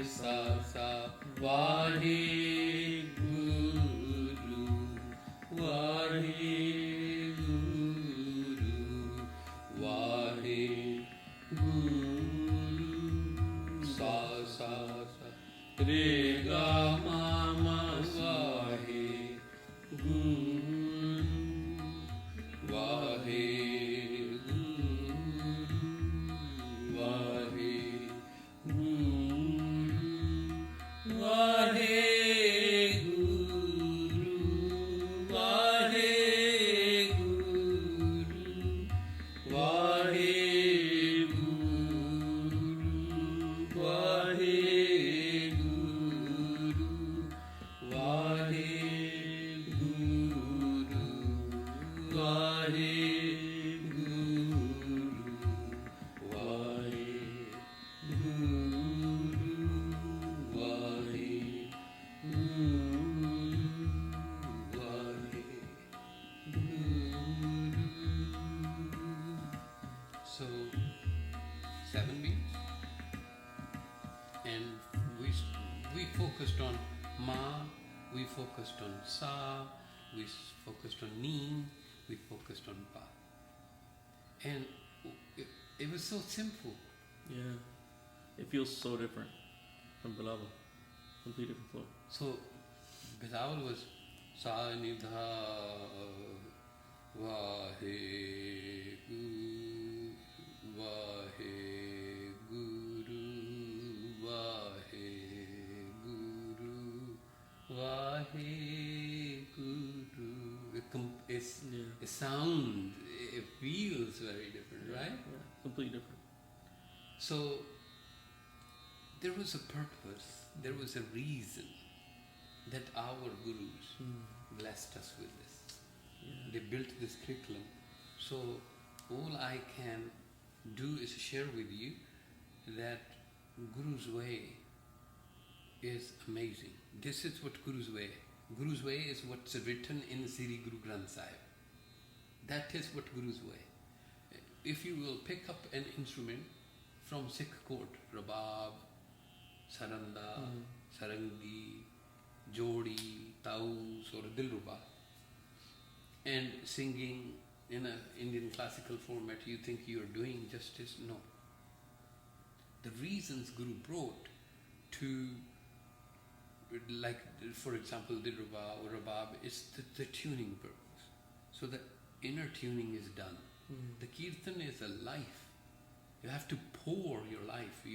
sa sa Waheguru Waheguru Waheguru sa sa sa re ga ma ma Waheguru Waheguru Waheguru So, 7 beats, and we focused on ma, we focused on sa, we focused on ni, we focused on pa, and it was so simple. Yeah, it feels so different from Bilawal, completely different flow. So, Bilawal was sa ni dha Waheguru Waheguru Waheguru Waheguru. It's a sound, it feels very different, right? Yeah, completely different. So there was a purpose, there was a reason that our gurus blessed us with this. Yeah. They built this curriculum. So all I can do is share with you that Guru's way is amazing. This is what Guru's way. Guru's way is what's written in Sri Guru Granth Sahib. That is what Guru's way. If you will pick up an instrument from Sikh court, rabab, saranda, sarangi, jodi, taus or dilruba, and singing in an Indian classical format, you think you are doing justice? No. The reasons Guru brought to, like for example, dilruba or rabab, is the tuning purpose. So the inner tuning is done. The Kirtan is a life. You have to pour your life.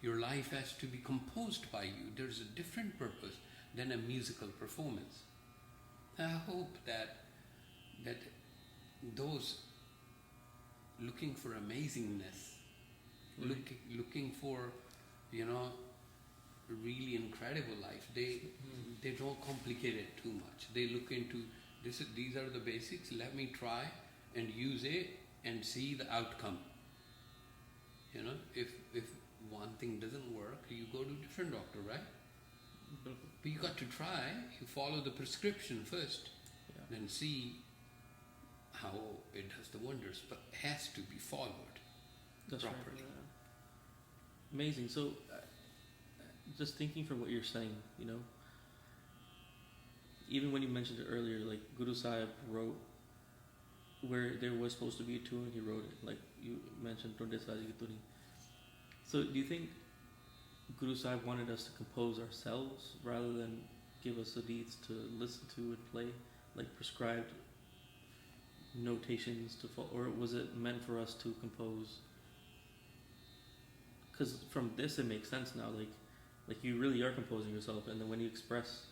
Your life has to be composed by you. There's a different purpose than a musical performance. I hope that those looking for amazingness, looking for, really incredible life, they don't complicate it too much. They look into these are the basics. Let me try and use it and see the outcome. If one thing doesn't work, you go to a different doctor, right? But you got to try. You follow the prescription first, then see how it does the wonders. But it has to be followed properly. Right. Amazing. So, just thinking from what you're saying, even when you mentioned it earlier, like Guru Sahib wrote where there was supposed to be a tune, he wrote it. Like you mentioned, Tunde Saji ki Tuni. So, do you think Guru Sahib wanted us to compose ourselves rather than give us the beats to listen to and play, like prescribed notations to follow, or was it meant for us to compose? Because from this it makes sense now, like you really are composing yourself, and then when you express,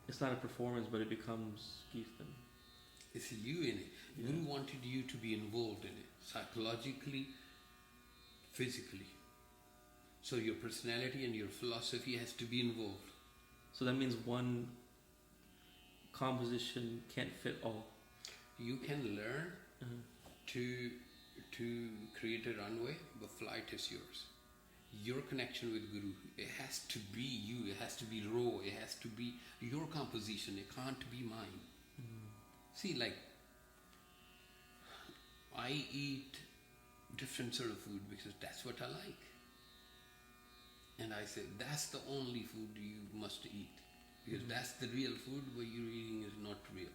it's not a performance, but it becomes Kirtan. It's you in it. Yeah. Guru wanted you to be involved in it, psychologically, physically. So your personality and your philosophy has to be involved. So that means one composition can't fit all. You can learn to create a runway, but flight is yours. Your connection with Guru, it has to be you, it has to be raw, it has to be your composition, it can't be mine. See, like, I eat different sort of food because that's what I like. And I I say that's the only food you must eat, because that's the real food. What you're eating is not real.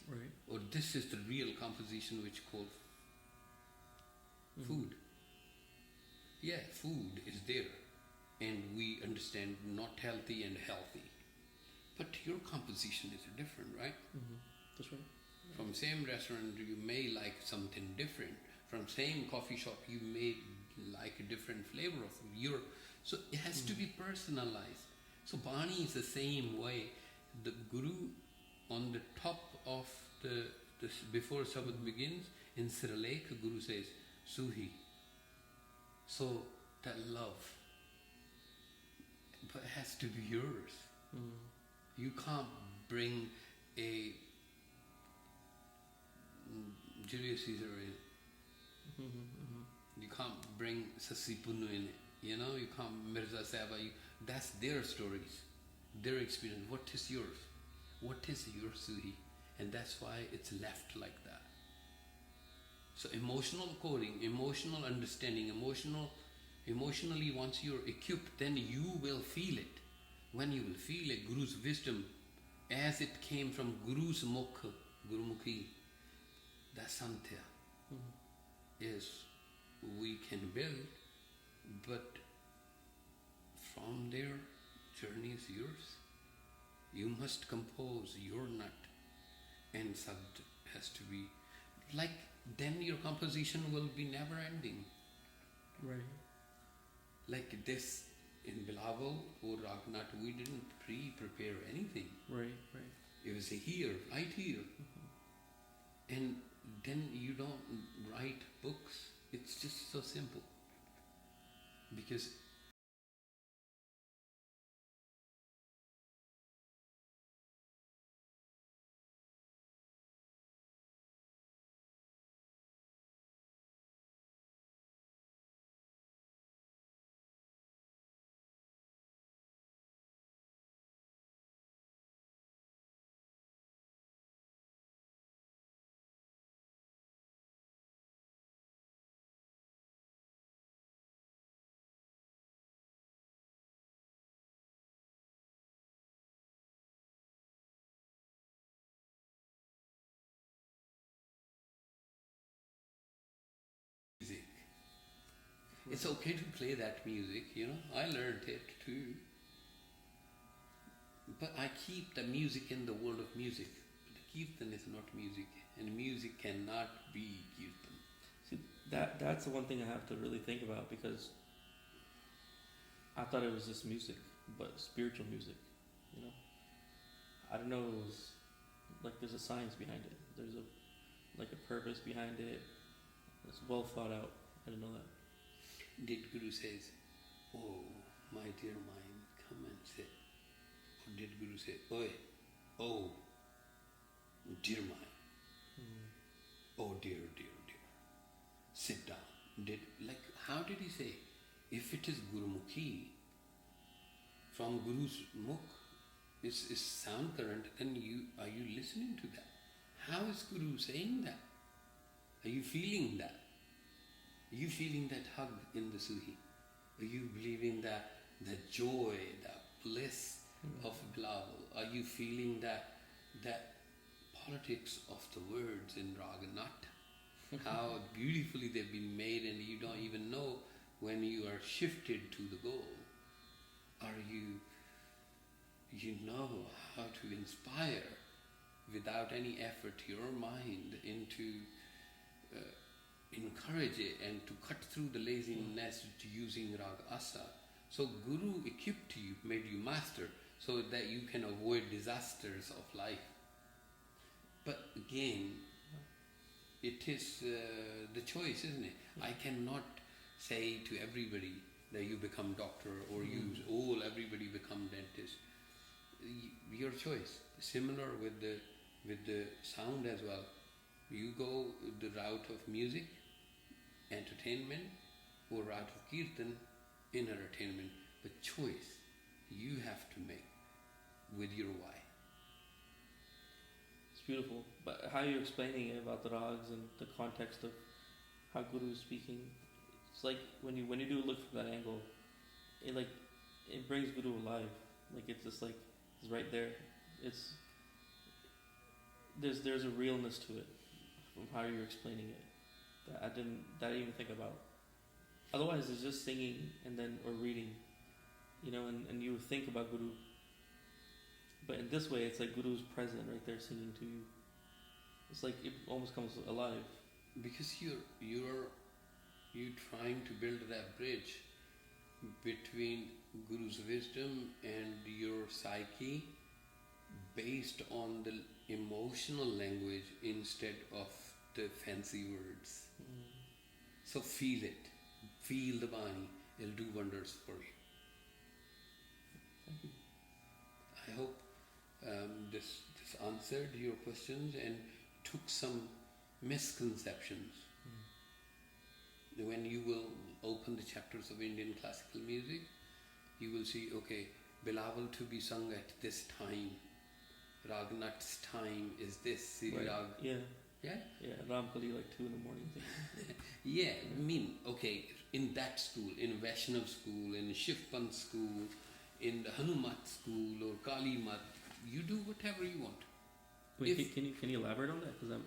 Right. Or this is the real composition which called food. Yeah, food is there, and we understand not healthy and healthy. But your composition is different, right? That's right. From same restaurant, you may like something different. From same coffee shop, you may like a different flavor of your. So it has to be personalized. So Bani is the same way. The Guru, on the top of the before Sabbath begins, in Siralek, Guru says, Suhi. So that love, but it has to be yours. You can't bring a Julius Caesar in. You can't bring Sasipunu in it. You know, you can't Mirza Sahaba. That's their stories, their experience. What is yours? What is your Suhi? And that's why it's left like that. So emotional coding, emotional understanding, emotionally once you're equipped, then you will feel it. When you will feel it, Guru's wisdom, as it came from Guru's Mukh, Gurumukhi, that Santya is we can build, but from there, journey is yours. You must compose your nut, and Sad has to be like, then your composition will be never ending. Right. Like this in Bilawal or Ragnat, we didn't prepare anything. Right. It was here, right here. And then you don't write books. It's just so simple. Because music. It's okay to play that music, you know. I learned it too. But I keep the music in the world of music. But the Kirtan is not music, and music cannot be Kirtan. See, that's the one thing I have to really think about, because I thought it was just music, but spiritual music, you know. I don't know, it was like there's a science behind it. There's a purpose behind it. It's well thought out. I didn't know that. Did Guru says, oh, my dear mind, come and sit. Or did Guru say, oi, oh, dear mind. Oh, dear, sit down. How did he say? If it is Gurumukhi, from Guru's Mukh, is sound current, then are you listening to that? How is Guru saying that? Are you feeling that? Are you feeling that hug in the Suhi? Are you believing that the joy, that bliss of Bilawal? Are you feeling that politics of the words in Raganat? How beautifully they've been made, and you don't even know when you are shifted to the goal. Are you know how to inspire without any effort your mind into encourage it and to cut through the laziness using Rag Asa. So Guru equipped you, made you master, so that you can avoid disasters of life. But again, it is the choice, isn't it? I cannot say to everybody that you become doctor or everybody become dentist. Your choice. Similar with the sound as well. You go the route of music, entertainment, or route of Kirtan, inner attainment. But choice you have to make with your why. It's beautiful. But how you're explaining it about the rags and the context of how Guru is speaking, it's like when you do look from that angle, it brings Guru alive. Like it's just like it's right there. It's there's a realness to it from how you're explaining it that I didn't even think about. Otherwise, it's just singing and then or reading, and you think about Guru. But in this way, it's like Guru's present right there singing to you. It's like it almost comes alive. Because you're trying to build that bridge between Guru's wisdom and your psyche based on the emotional language instead of the fancy words. So feel it. Feel the Bani. It'll do wonders for you. Thank you. I hope this answered your questions and took some misconceptions. When you will open the chapters of Indian classical music, you will see, okay, Bilawal to be sung at this time. Ragnat's time is this. Siri Right. Rag. Yeah. Yeah? Yeah. Ramkali like 2 a.m. Yeah, I mean, okay, in that school, in Vaishnav school, in Shivpant school, in the Hanumat school or Kali Mat, you do whatever you want. Wait, If- can you elaborate on that? Because I'm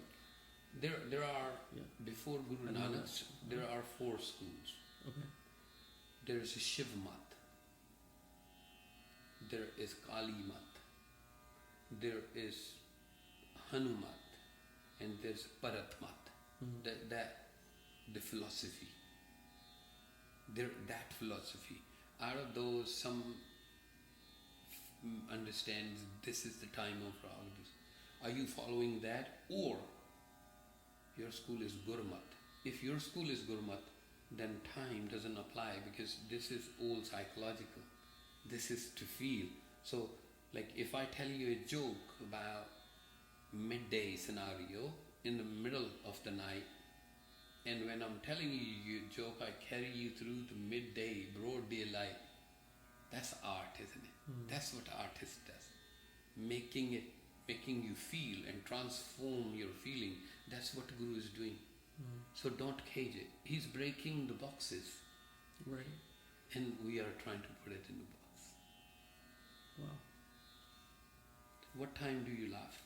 There are, Yeah. before Guru I know Nanak, that. there are 4 schools. okay. There is Shiv Mat, there is Kali Mat, there is Hanumat, and there's Bharat Mat. The philosophy. That philosophy. Out of those, some understands this is the time of Rag. Are you following that? Or your school is Gurmat. If your school is Gurmat, then time doesn't apply because this is all psychological. This is to feel. So, like if I tell you a joke about midday scenario in the middle of the night, and when I'm telling you a joke, I carry you through the midday, broad daylight. That's art, isn't it? That's what artist does. Making you feel and transform your feeling. That's what Guru is doing. So don't cage it. He's breaking the boxes. Right. And we are trying to put it in the box. Wow. What time do you laugh?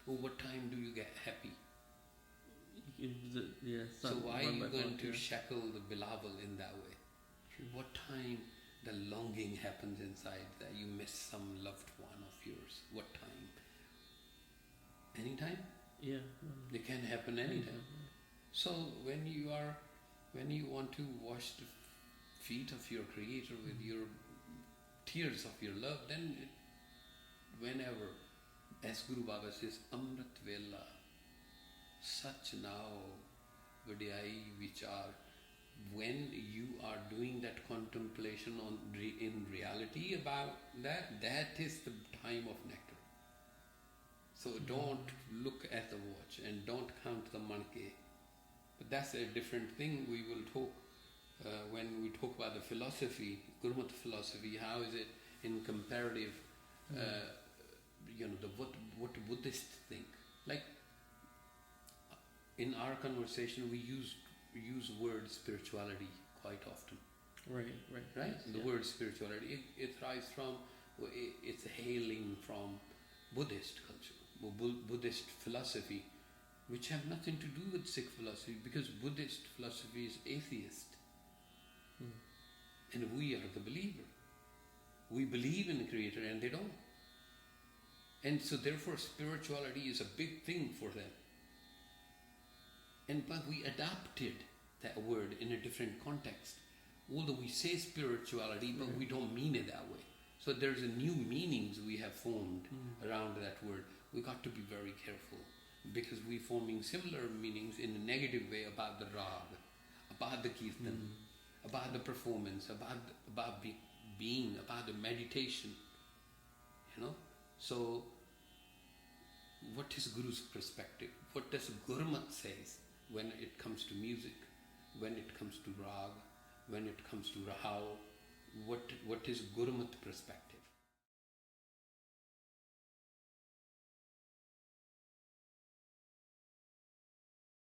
Or what time do you get happy? Yeah. So why are you going to Yeah. shackle the Bilawal in that way? True. What time the longing happens inside that you miss some loved one of yours? What time? Anytime? Yeah. It can happen anytime. So when you want to wash the feet of your Creator with your tears of your love, then whenever, as Guru Baba says, Amrit Vela, such now vadiyai vichar, when you are doing that contemplation in reality about that is the time of nectar. So don't look at the watch and don't count the manke. But that's a different thing. We will talk when we talk about the philosophy, Gurmat philosophy. How is it in comparative? What Buddhists think. Like in our conversation, we use word spirituality quite often. Right. Right? Yes, The yeah. word spirituality, it thrives from, it's hailing from Buddhist culture, Buddhist philosophy, which have nothing to do with Sikh philosophy, because Buddhist philosophy is atheist. And we are the believer. We believe in the Creator and they don't. And so therefore spirituality is a big thing for them. But we adapted that word in a different context. Although we say spirituality, but we don't mean it that way. So there's a new meanings we have formed around that word. We got to be very careful because we're forming similar meanings in a negative way about the raag, about the Kirtan, about the performance, about being, about the meditation. So what is Guru's perspective? What does Gurmat says when it comes to music, when it comes to raag, when it comes to rahau? What is Gurmat perspective?